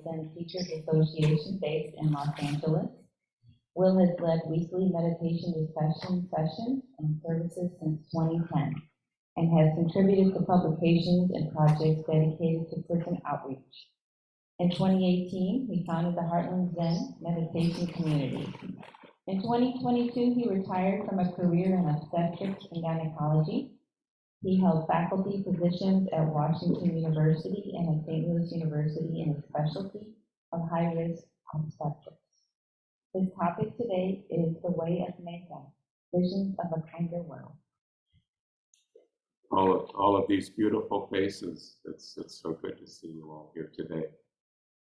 and Teachers Association based in Los Angeles. Will has led weekly meditation discussion sessions and services since 2010 and has contributed to publications and projects dedicated to prison outreach. In 2018, he founded the Heartland Zen Meditation Community. In 2022, he retired from a career in obstetrics and gynecology. He held faculty positions at Washington University and at St. Louis University in the specialty of high-risk obstetrics. His topic today is the way of Metta, visions of a kinder world. All of these beautiful faces. It's so good to see you all here today.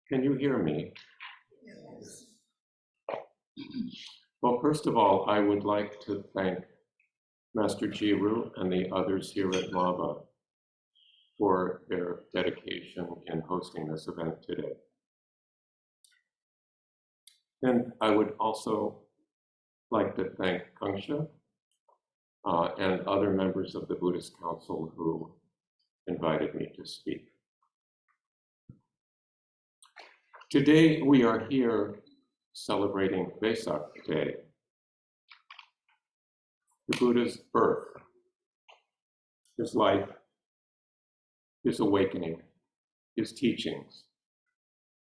Can you hear me? Yes. Well, first of all, I would like to thank Master Jiru and the others here at MABA for their dedication in hosting this event today. And I would also like to thank Kangsha and other members of the Buddhist Council who invited me to speak. Today we are here celebrating Vesak Day, the Buddha's birth, his life, his awakening, his teachings,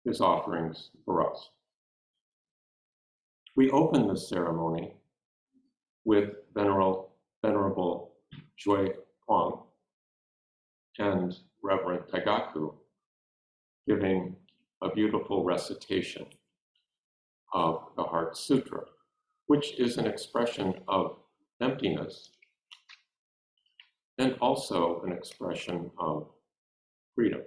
his offerings for us. We open this ceremony with Venerable Joy Huang and Reverend Tagaku giving a beautiful recitation of the Heart Sutra, which is an expression of emptiness and also an expression of freedom.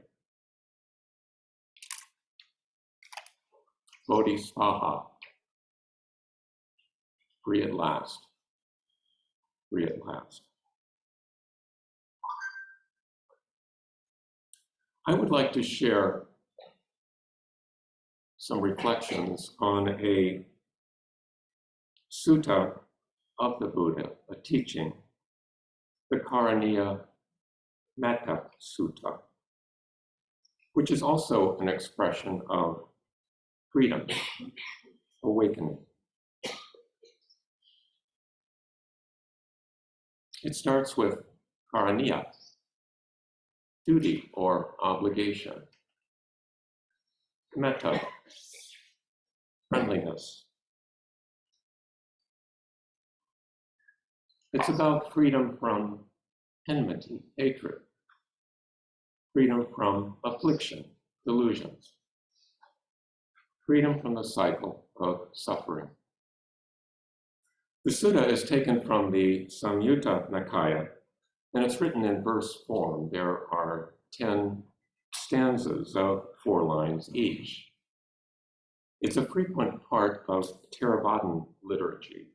Bodhisattva, free at last, free at last. I would like to share some reflections on a sutta of the Buddha, a teaching, the Karaniya Metta Sutta, which is also an expression of freedom, awakening. It starts with Karaniya, duty or obligation. Metta, friendliness. It's about freedom from enmity, hatred, freedom from affliction, delusions, freedom from the cycle of suffering. The sutta is taken from the Samyutta Nikaya, and it's written in verse form. There are 10 stanzas of 4 lines each. It's a frequent part of Theravadan liturgy,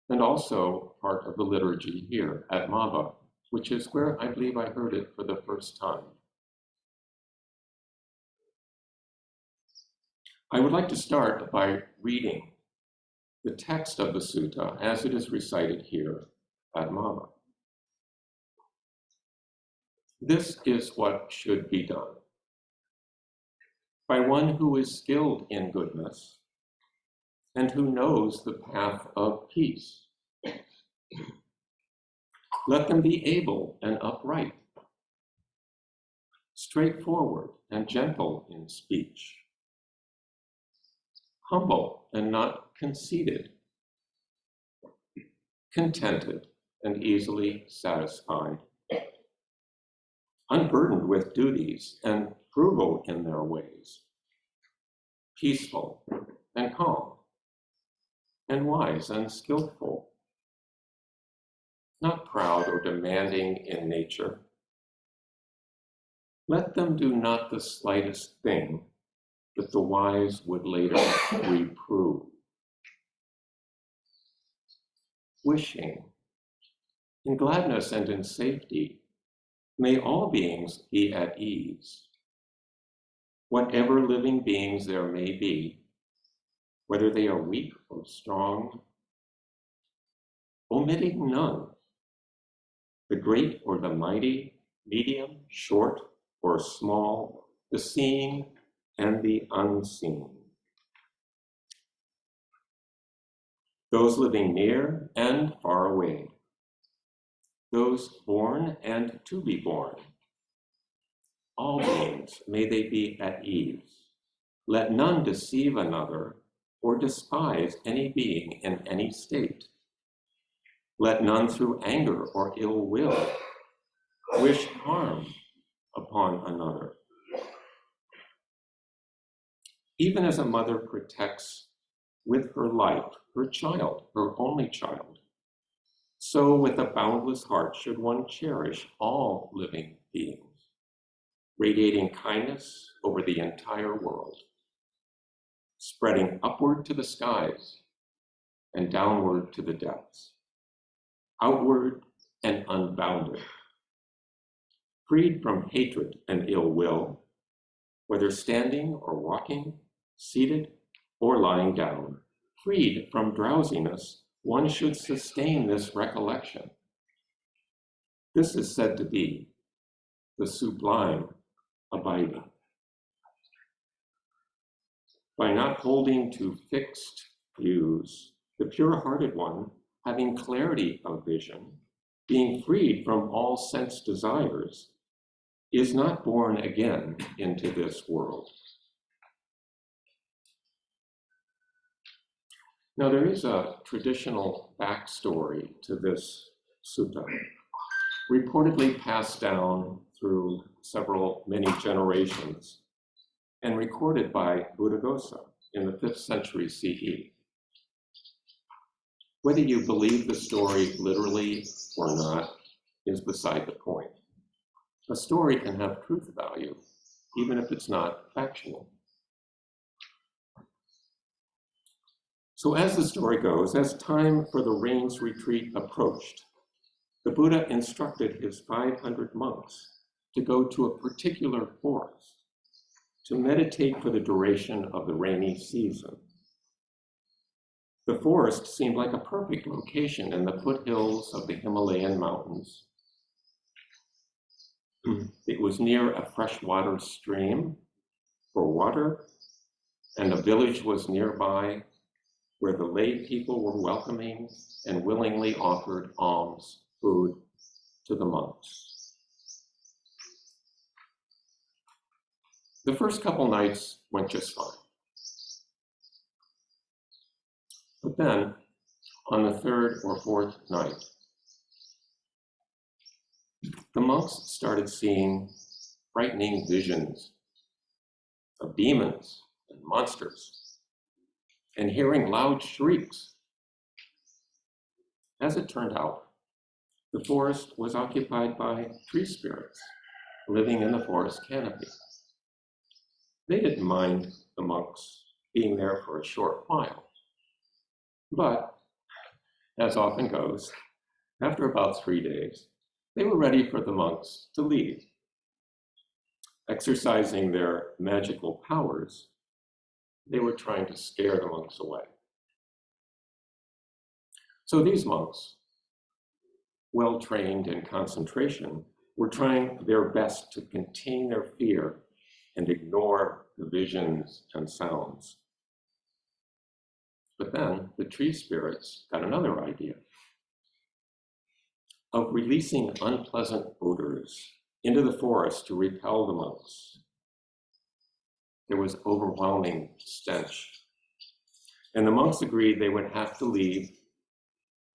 and also part of the liturgy here at MABA, which is where I believe I heard it for the first time. I would like to start by reading the text of the sutta as it is recited here at MABA. This is what should be done by one who is skilled in goodness and who knows the path of peace. Let them be able and upright, straightforward and gentle in speech, humble and not conceited, contented and easily satisfied, unburdened with duties and frugal in their ways, peaceful and calm, and wise and skillful, not proud or demanding in nature. Let them do not the slightest thing that the wise would later reprove. Wishing, in gladness and in safety, may all beings be at ease. Whatever living beings there may be, whether they are weak or strong, omitting none, the great or the mighty, medium, short or small, the seeing and the unseen. Those living near and far away. Those born and to be born. All beings, may they be at ease. Let none deceive another or despise any being in any state. Let none through anger or ill will wish harm upon another. Even as a mother protects with her life her child, her only child, so with a boundless heart should one cherish all living beings, radiating kindness over the entire world, spreading upward to the skies and downward to the depths, outward and unbounded, freed from hatred and ill will, whether standing or walking, seated or lying down, freed from drowsiness, one should sustain this recollection. This is said to be the sublime abiding. By not holding to fixed views, the pure-hearted one, having clarity of vision, being freed from all sense desires, is not born again into this world. Now, there is a traditional backstory to this sutta, reportedly passed down through many generations, and recorded by Buddhaghosa in the 5th century CE. Whether you believe the story literally or not is beside the point. A story can have truth value, even if it's not factual. So as the story goes, as time for the rains retreat approached, the Buddha instructed his 500 monks to go to a particular forest to meditate for the duration of the rainy season. The forest seemed like a perfect location in the foothills of the Himalayan mountains. It was near a freshwater stream for water, and a village was nearby where the lay people were welcoming and willingly offered alms, food to the monks. The first couple nights went just fine. But then, on the 3rd or 4th night, the monks started seeing frightening visions of demons and monsters, and hearing loud shrieks. As it turned out, the forest was occupied by tree spirits living in the forest canopy. They didn't mind the monks being there for a short while, but as often goes, after about 3 days, they were ready for the monks to leave. Exercising their magical powers, they were trying to scare the monks away. So these monks, well trained in concentration, were trying their best to contain their fear and ignore the visions and sounds. But then the tree spirits got another idea of releasing unpleasant odors into the forest to repel the monks. There was overwhelming stench. And the monks agreed they would have to leave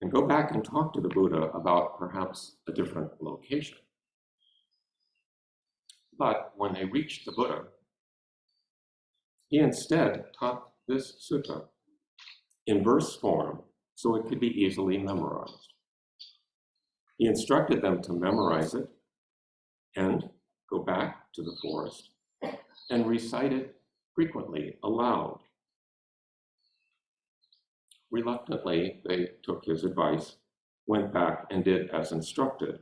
and go back and talk to the Buddha about perhaps a different location. But when they reached the Buddha, he instead taught this sutta in verse form so it could be easily memorized. He instructed them to memorize it and go back to the forest and recite it frequently aloud. Reluctantly, they took his advice, went back and did as instructed.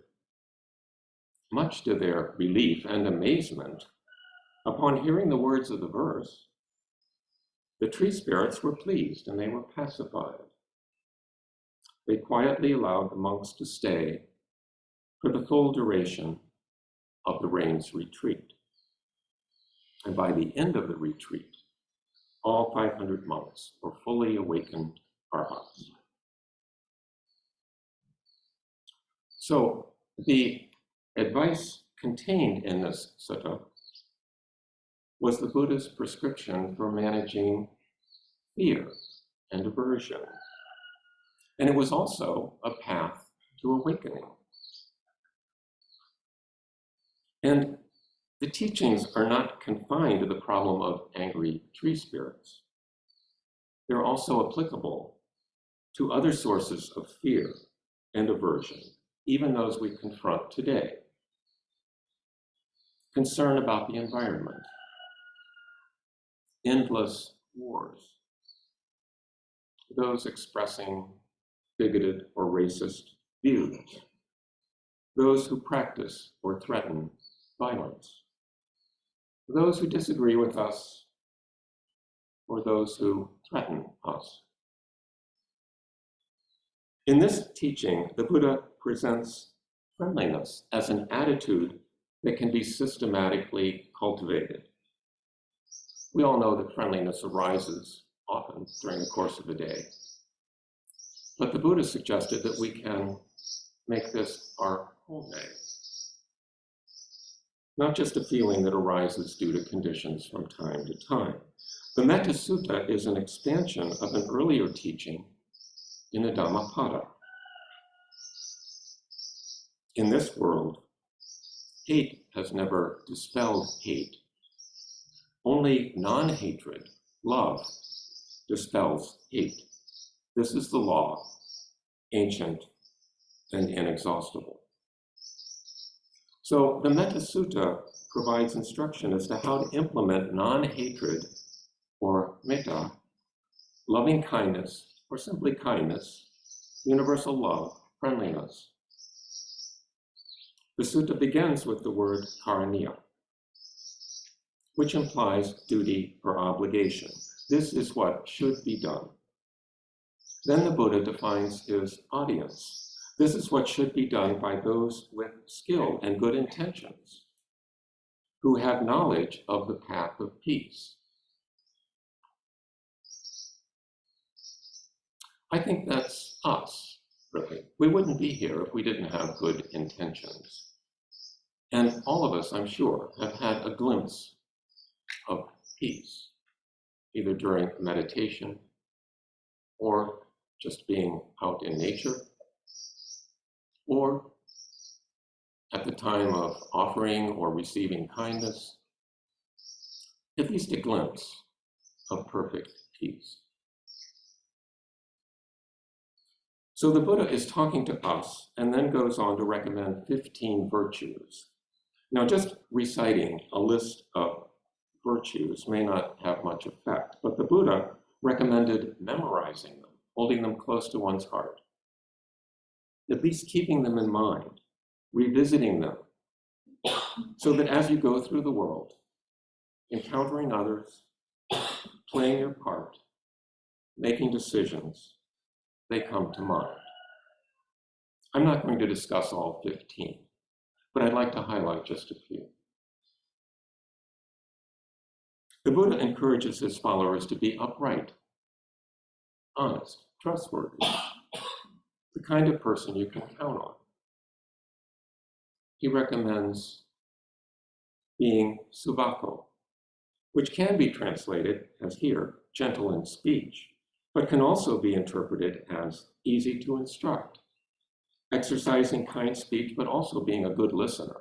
Much to their relief and amazement, upon hearing the words of the verse, the tree spirits were pleased and they were pacified. They quietly allowed the monks to stay for the full duration of the rain's retreat. And by the end of the retreat, all 500 monks were fully awakened arhats. So the advice contained in this sutta was the Buddha's prescription for managing fear and aversion. And it was also a path to awakening. And the teachings are not confined to the problem of angry tree spirits. They're also applicable to other sources of fear and aversion, even those we confront today. Concern about the environment, endless wars, those expressing bigoted or racist views, those who practice or threaten violence, those who disagree with us, or those who threaten us. In this teaching, the Buddha presents friendliness as an attitude that can be systematically cultivated. We all know that friendliness arises often during the course of the day. But the Buddha suggested that we can make this our whole day. Not just a feeling that arises due to conditions from time to time. The Metta Sutta is an expansion of an earlier teaching in the Dhammapada. In this world, hate has never dispelled hate. Only non-hatred, love, dispels hate. This is the law, ancient and inexhaustible. So the Metta Sutta provides instruction as to how to implement non-hatred or metta, loving kindness, or simply kindness, universal love, friendliness. The sutta begins with the word karaniya, which implies duty or obligation. This is what should be done. Then the Buddha defines his audience. This is what should be done by those with skill and good intentions, who have knowledge of the path of peace. I think that's us, really. We wouldn't be here if we didn't have good intentions. And all of us, I'm sure, have had a glimpse of peace, either during meditation or just being out in nature, or at the time of offering or receiving kindness, at least a glimpse of perfect peace. So the Buddha is talking to us and then goes on to recommend 15 virtues. Now, just reciting a list of virtues may not have much effect, but the Buddha recommended memorizing them, holding them close to one's heart, at least keeping them in mind, revisiting them, so that as you go through the world, encountering others, playing your part, making decisions, they come to mind. I'm not going to discuss all 15, but I'd like to highlight just a few. The Buddha encourages his followers to be upright, honest, trustworthy, the kind of person you can count on. He recommends being subako, which can be translated as here, gentle in speech, but can also be interpreted as easy to instruct, exercising kind speech, but also being a good listener.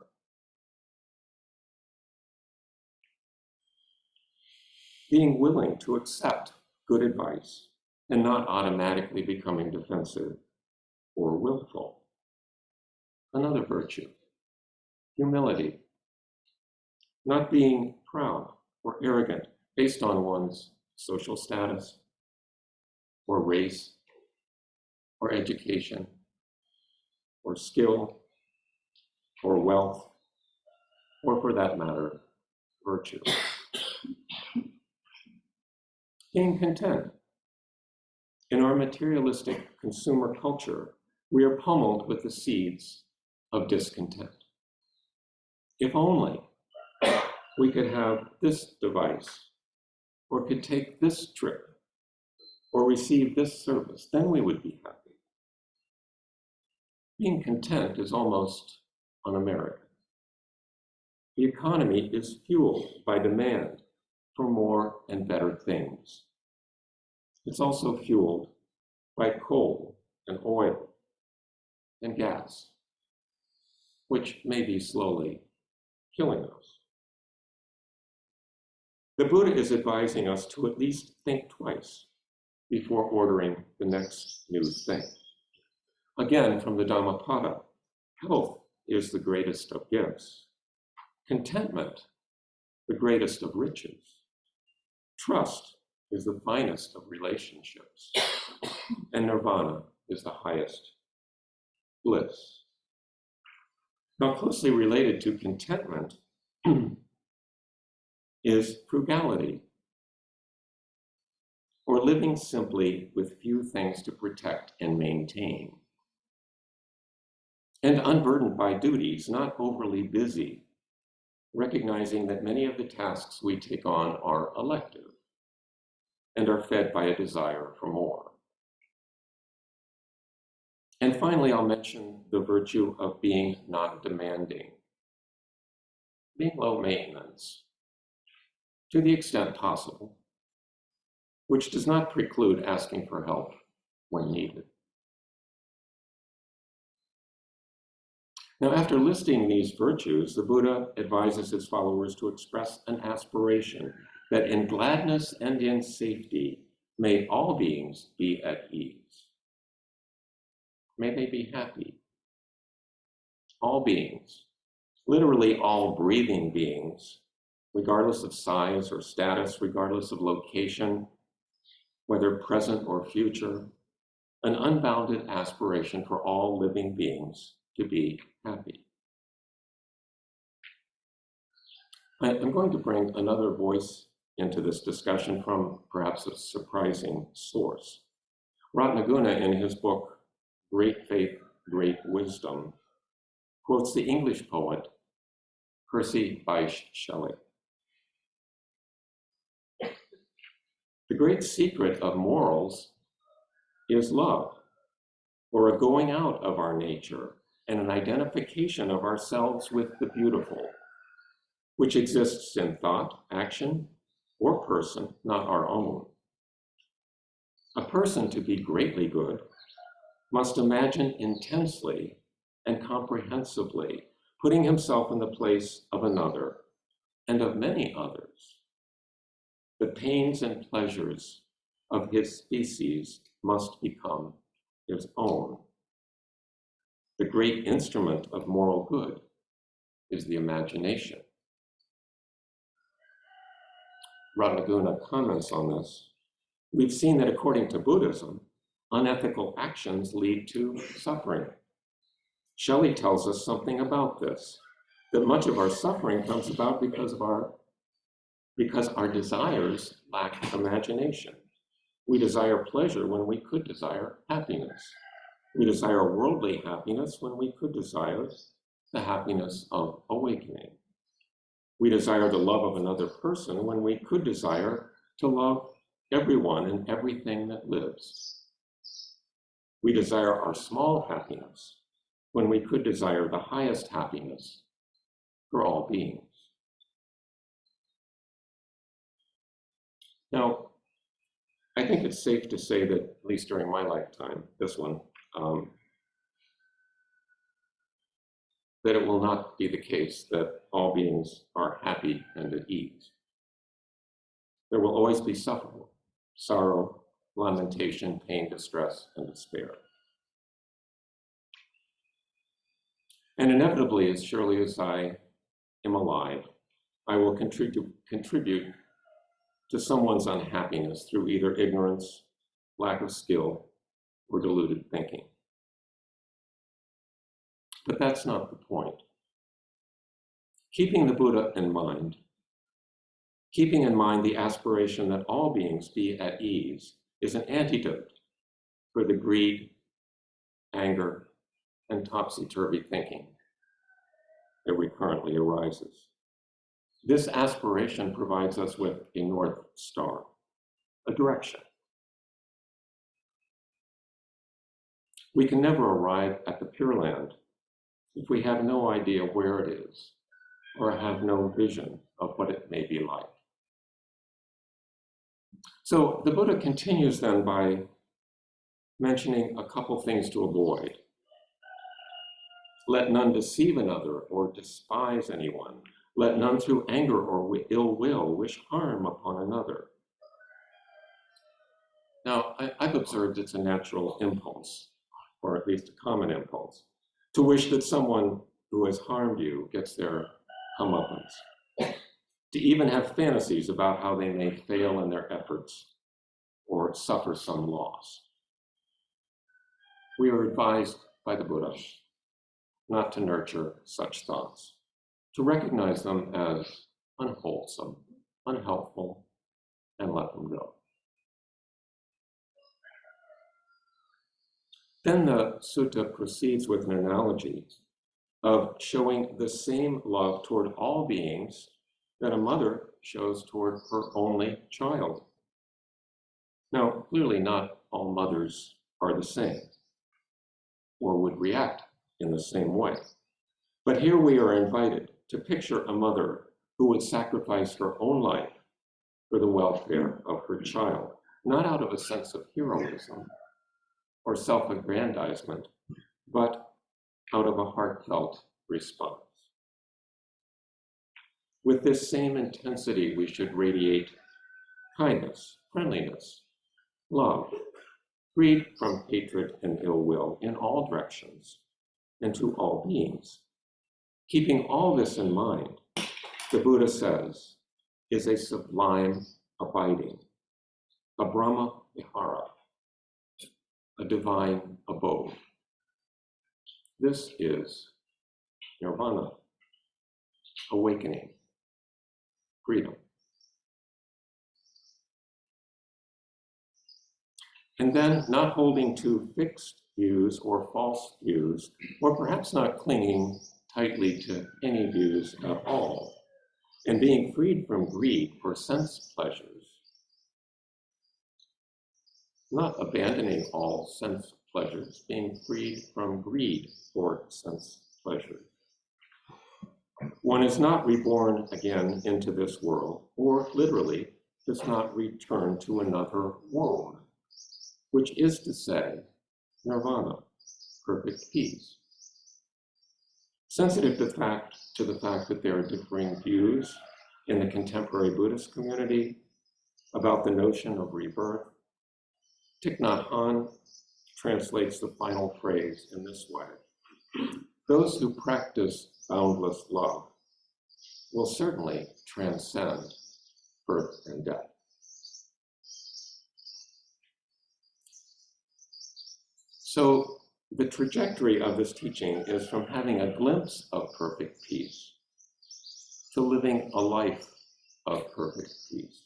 Being willing to accept good advice and not automatically becoming defensive or willful. Another virtue, humility, not being proud or arrogant based on one's social status or race or education or skill or wealth, or for that matter, virtue. Being content. In our materialistic consumer culture, we are pummeled with the seeds of discontent. If only we could have this device, or could take this trip, or receive this service, then we would be happy. Being content is almost un-American. The economy is fueled by demand for more and better things. It's also fueled by coal and oil and gas, which may be slowly killing us. The Buddha is advising us to at least think twice before ordering the next new thing. Again, from the Dhammapada, health is the greatest of gifts, contentment the greatest of riches, trust is the finest of relationships, and nirvana is the highest bliss. Now, closely related to contentment is frugality, or living simply with few things to protect and maintain, and unburdened by duties, not overly busy, recognizing that many of the tasks we take on are elective and are fed by a desire for more. And finally, I'll mention the virtue of being non-demanding, being low maintenance, to the extent possible, which does not preclude asking for help when needed. Now, after listing these virtues, the Buddha advises his followers to express an aspiration that in gladness and in safety, may all beings be at ease. May they be happy. All beings, literally all breathing beings, regardless of size or status, regardless of location, whether present or future, an unbounded aspiration for all living beings to be happy. I'm going to bring another voice into this discussion from perhaps a surprising source. Ratnaguna, in his book, Great Faith, Great Wisdom, quotes the English poet Percy Bysshe Shelley. The great secret of morals is love, or a going out of our nature and an identification of ourselves with the beautiful, which exists in thought, action, or person, not our own. A person to be greatly good must imagine intensely and comprehensively, putting himself in the place of another and of many others. The pains and pleasures of his species must become his own. The great instrument of moral good is the imagination. Ratnaguna comments on this. We've seen that according to Buddhism, unethical actions lead to suffering. Shelley tells us something about this, that much of our suffering comes about because our desires lack imagination. We desire pleasure when we could desire happiness. We desire worldly happiness when we could desire the happiness of awakening. We desire the love of another person when we could desire to love everyone and everything that lives. We desire our small happiness when we could desire the highest happiness for all beings. Now, I think it's safe to say that, at least during my lifetime, this one, that it will not be the case that all beings are happy and at ease. There will always be suffering, sorrow, lamentation, pain, distress, and despair. And inevitably, as surely as I am alive, I will contribute to someone's unhappiness through either ignorance, lack of skill, or deluded thinking. But that's not the point. Keeping the Buddha in mind, keeping in mind the aspiration that all beings be at ease, is an antidote for the greed, anger, and topsy-turvy thinking that recurrently arises. This aspiration provides us with a North Star, a direction. We can never arrive at the Pure Land if we have no idea where it is or have no vision of what it may be like. So the Buddha continues then by mentioning a couple things to avoid. Let none deceive another or despise anyone. Let none through anger or ill will wish harm upon another. Now, I've observed it's a natural impulse, or at least a common impulse, to wish that someone who has harmed you gets their comeuppance, to even have fantasies about how they may fail in their efforts or suffer some loss. We are advised by the Buddha not to nurture such thoughts, to recognize them as unwholesome, unhelpful, and let them go. Then the sutta proceeds with an analogy of showing the same love toward all beings that a mother shows toward her only child. Now, clearly not all mothers are the same or would react in the same way. But here we are invited to picture a mother who would sacrifice her own life for the welfare of her child, not out of a sense of heroism or self-aggrandizement, but out of a heartfelt response. With this same intensity, we should radiate kindness, friendliness, love, freed from hatred and ill will in all directions and to all beings. Keeping all this in mind, the Buddha says, is a sublime abiding, a Brahma Vihara, a divine abode. This is nirvana, awakening, freedom. And then not holding to fixed views or false views, or perhaps not clinging tightly to any views at all, and being freed from greed for sense pleasures. Not abandoning all sense pleasures, being freed from greed for sense pleasures. One is not reborn again into this world, or literally does not return to another world, which is to say, nirvana, perfect peace. Sensitive to the fact that there are differing views in the contemporary Buddhist community about the notion of rebirth, Thich Nhat Hanh translates the final phrase in this way: those who practice boundless love will certainly transcend birth and death. So the trajectory of this teaching is from having a glimpse of perfect peace to living a life of perfect peace.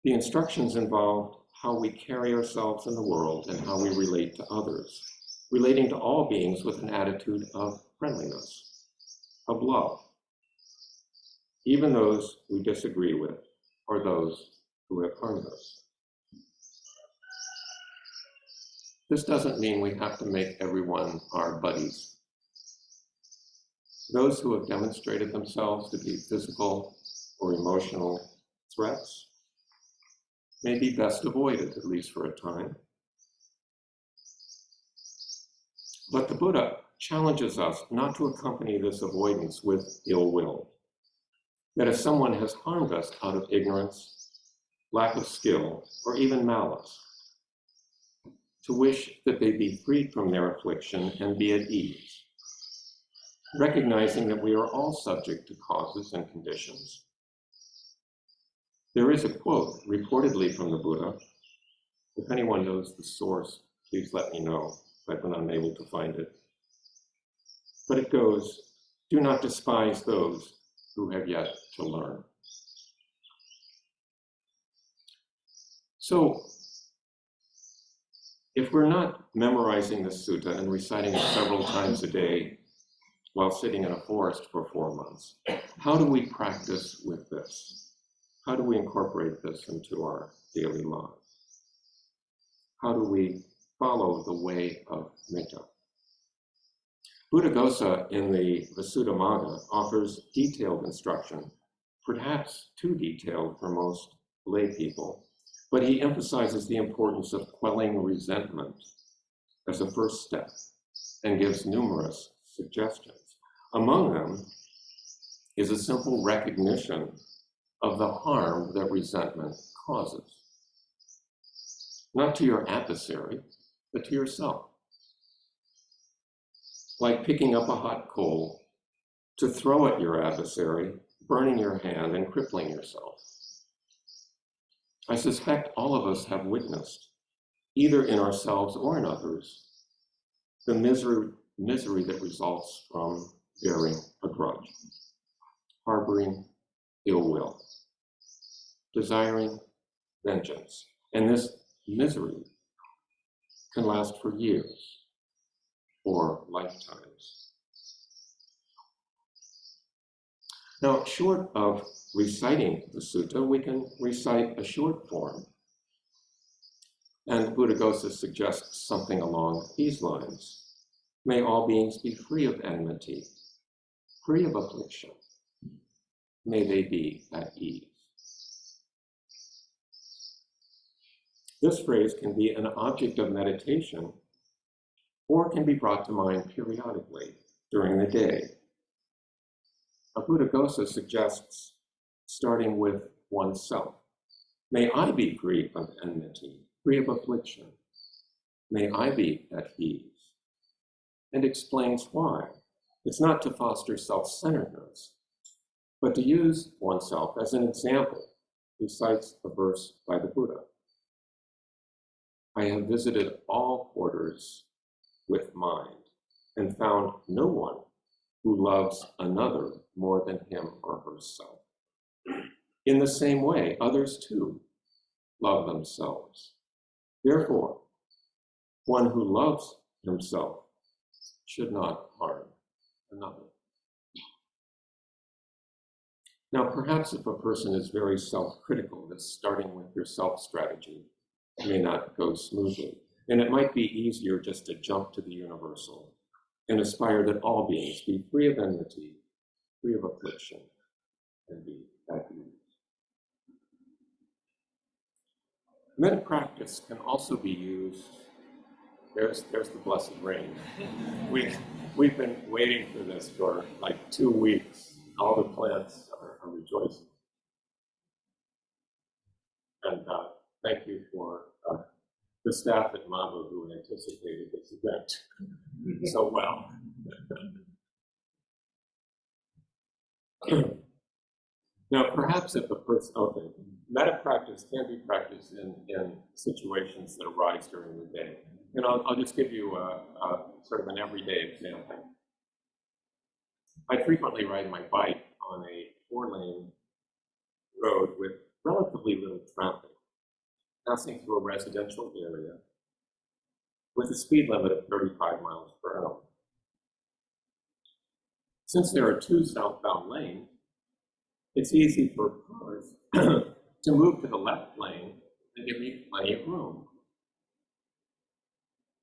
The instructions involved how we carry ourselves in the world and how we relate to others, relating to all beings with an attitude of friendliness, of love, even those we disagree with or those who have harmed us. This doesn't mean we have to make everyone our buddies. Those who have demonstrated themselves to be physical or emotional threats may be best avoided, at least for a time. But the Buddha challenges us not to accompany this avoidance with ill will. That if someone has harmed us out of ignorance, lack of skill, or even malice, to wish that they be freed from their affliction and be at ease, recognizing that we are all subject to causes and conditions. There is a quote reportedly from the Buddha. If anyone knows the source, please let me know if I've been unable to find it. But it goes, do not despise those who have yet to learn. So, if we're not memorizing the sutta and reciting it several times a day, while sitting in a forest for 4 months. How do we practice with this? How do we incorporate this into our daily lives? How do we follow the way of metta? Buddhaghosa in the Visuddhimagga offers detailed instruction, perhaps too detailed for most lay people, but he emphasizes the importance of quelling resentment as a first step and gives numerous suggestions. Among them is a simple recognition of the harm that resentment causes, not to your adversary, but to yourself. Like picking up a hot coal to throw at your adversary, burning your hand and crippling yourself. I suspect all of us have witnessed, either in ourselves or in others, the misery that results from bearing a grudge, harboring ill will, desiring vengeance. And this misery can last for years or lifetimes. Now, short of reciting the sutta, we can recite a short form. And Buddhaghosa suggests something along these lines. May all beings be free of enmity, free of affliction. May they be at ease. This phrase can be an object of meditation or can be brought to mind periodically during the day. Buddhaghosa suggests starting with oneself. May I be free of enmity, free of affliction. May I be at ease. And explains why. It's not to foster self-centeredness, but to use oneself as an example. He cites a verse by the Buddha. I have visited all quarters with mind and found no one who loves another more than him or herself. In the same way, others too love themselves. Therefore, one who loves himself should not harm another. Now, perhaps if a person is very self-critical, this starting with your self-strategy may not go smoothly. And it might be easier just to jump to the universal and aspire that all beings be free of enmity, free of affliction, and be at ease. Metta practice can also be used. There's the blessed rain. We've been waiting for this for like 2 weeks. All the plants are rejoicing. And thank you for the staff at MABA who anticipated this event so well. Now, perhaps if a person, metta practice can be practiced in situations that arise during the day. And I'll just give you a sort of an everyday example. I frequently ride my bike on a 4-lane road with relatively little traffic, passing through a residential area with a speed limit of 35 miles per hour. Since there are 2 southbound lanes, it's easy for cars to move to the left lane and give me plenty of room.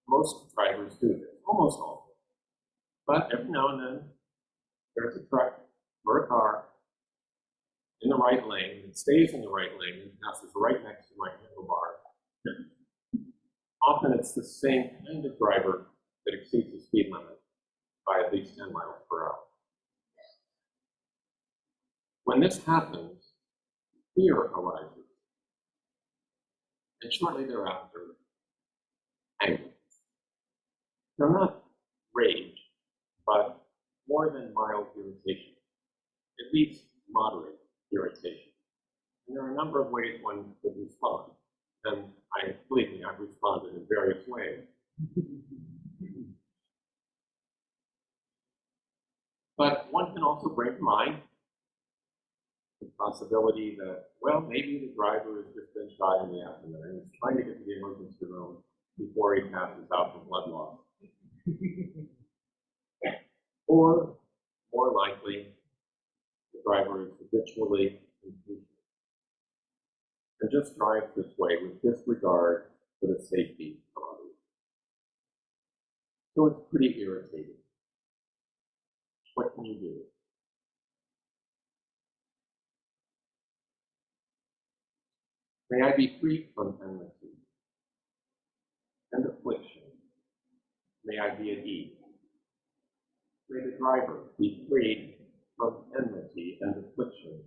Most drivers do this, almost all. But every now and then, there's a truck or a car in the right lane, it stays in the right lane, and passes right next to my handlebar. Often it's the same kind of driver that exceeds the speed limit by at least 10 miles per hour. When this happens, fear arises. And shortly thereafter, anger. Now, not rage, but more than mild irritation, at least moderate irritation. And there are a number of ways one could respond. And believe me, I've responded in various ways. But one can also bring to mind the possibility that, well, maybe the driver has just been shot in the abdomen and he's trying to get to the emergency room before he passes out from blood loss. Or more likely the driver is habitually impatient and just drives this way with disregard for the safety of others. So it's pretty irritating. What can you do? May I be free from enmity and affliction. May I be at ease. May the driver be free from enmity and affliction.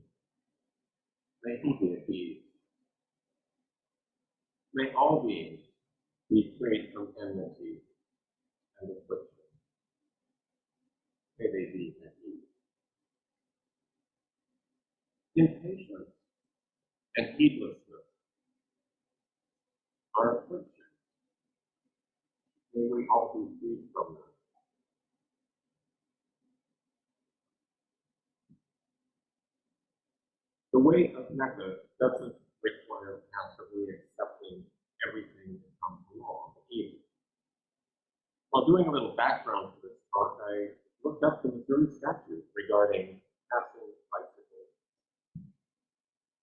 May he be at ease. May all beings be free from enmity and affliction. May they be at ease. Impatience and heedlessness are affliction. May we all be free from them. The way of Mecca doesn't require passively accepting everything that comes along either. While doing a little background for this talk, I looked up the Missouri statute regarding passing bicycles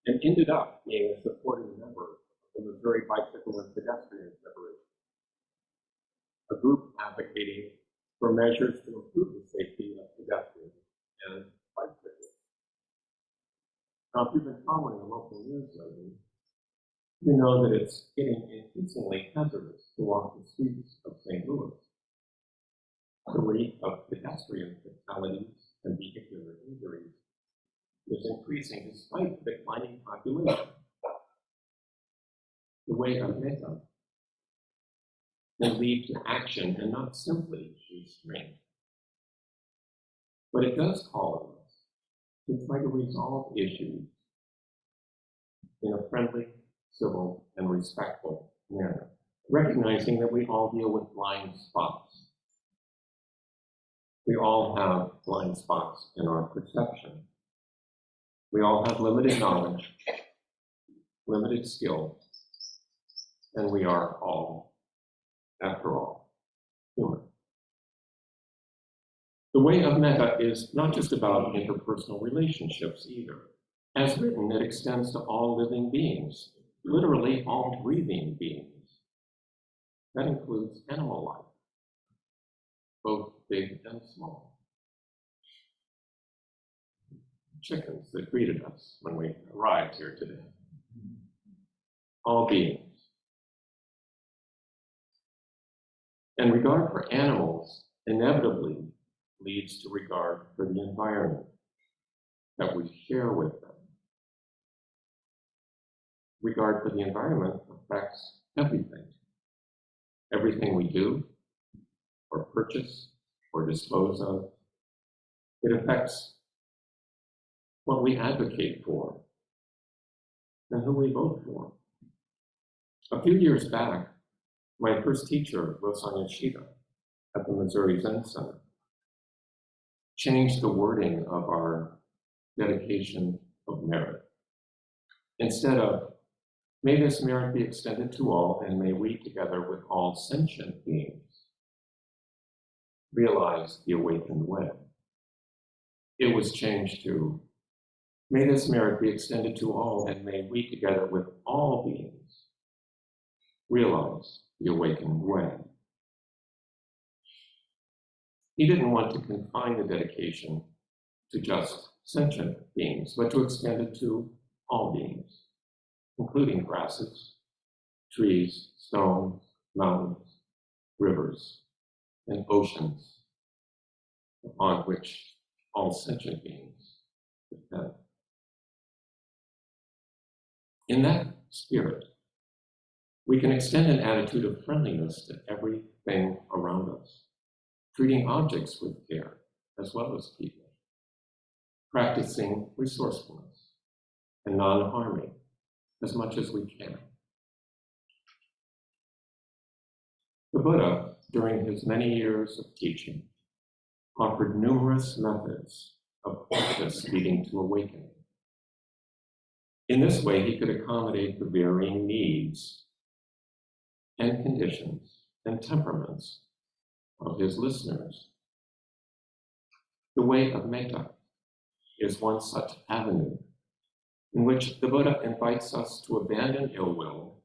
and ended up being a supporting member of the Missouri Bicycle and Pedestrian Federation, a group advocating for measures to improve the safety of pedestrians and bicyclists. Now, if you've been following the local news lately, you know that it's getting increasingly hazardous to walk the streets of St. Louis. The rate of pedestrian fatalities and vehicular injuries is increasing despite the declining population. The way of Mecca can lead to action and not simply restraint. But it does call on us to try to resolve issues in a friendly, civil, and respectful manner, recognizing that we all deal with blind spots. We all have blind spots in our perception. We all have limited knowledge, limited skill, and we are all, after all, human. The way of Mecca is not just about interpersonal relationships either. As written, it extends to all living beings, literally all breathing beings. That includes animal life, both big and small. Chickens that greeted us when we arrived here today. All beings. And regard for animals inevitably leads to regard for the environment that we share with them. Regard for the environment affects everything. Everything we do, or purchase, or dispose of. It affects what we advocate for and who we vote for. A few years back, my first teacher, Rosanya Shida, at the Missouri Zen Center, changed the wording of our dedication of merit. Instead of, may this merit be extended to all, and may we, together with all sentient beings, realize the awakened way. It was changed to, may this merit be extended to all, and may we, together with all beings, realize the awakened way. He didn't want to confine the dedication to just sentient beings, but to extend it to all beings, including grasses, trees, stones, mountains, rivers, and oceans, upon which all sentient beings depend. In that spirit, we can extend an attitude of friendliness to everything around us, treating objects with care as well as people, practicing resourcefulness and non-harming as much as we can. The Buddha, during his many years of teaching, offered numerous methods of practice leading to awakening. In this way, he could accommodate the varying needs and conditions and temperaments of his listeners. The way of metta is one such avenue in which the Buddha invites us to abandon ill will,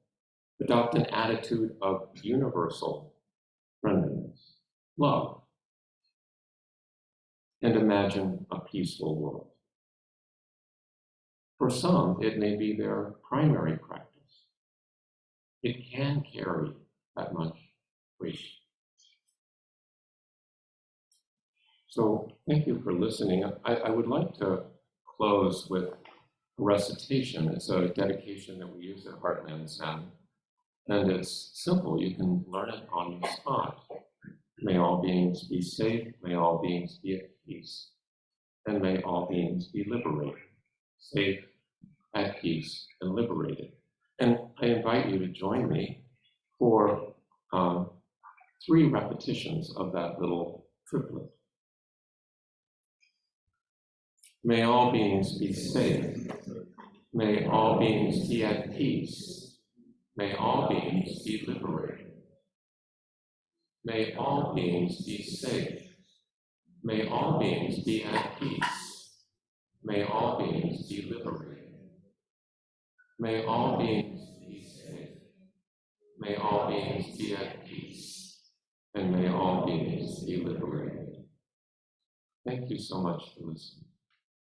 adopt an attitude of universal friendliness, love, and imagine a peaceful world. For some, it may be their primary practice. It can carry that much weight. So thank you for listening. I would like to close with a recitation. It's a dedication that we use at Heartland Zen, and it's simple. You can learn it on the spot. May all beings be safe, may all beings be at peace, and may all beings be liberated. Safe, at peace, and liberated. And I invite you to join me for 3 repetitions of that little triplet. May all beings be safe. May all beings be at peace. May all beings be liberated. May all beings be safe. May all beings be at peace. May all beings be liberated. May all beings be safe. May all beings be at peace. And may all beings be liberated. Thank you so much for listening.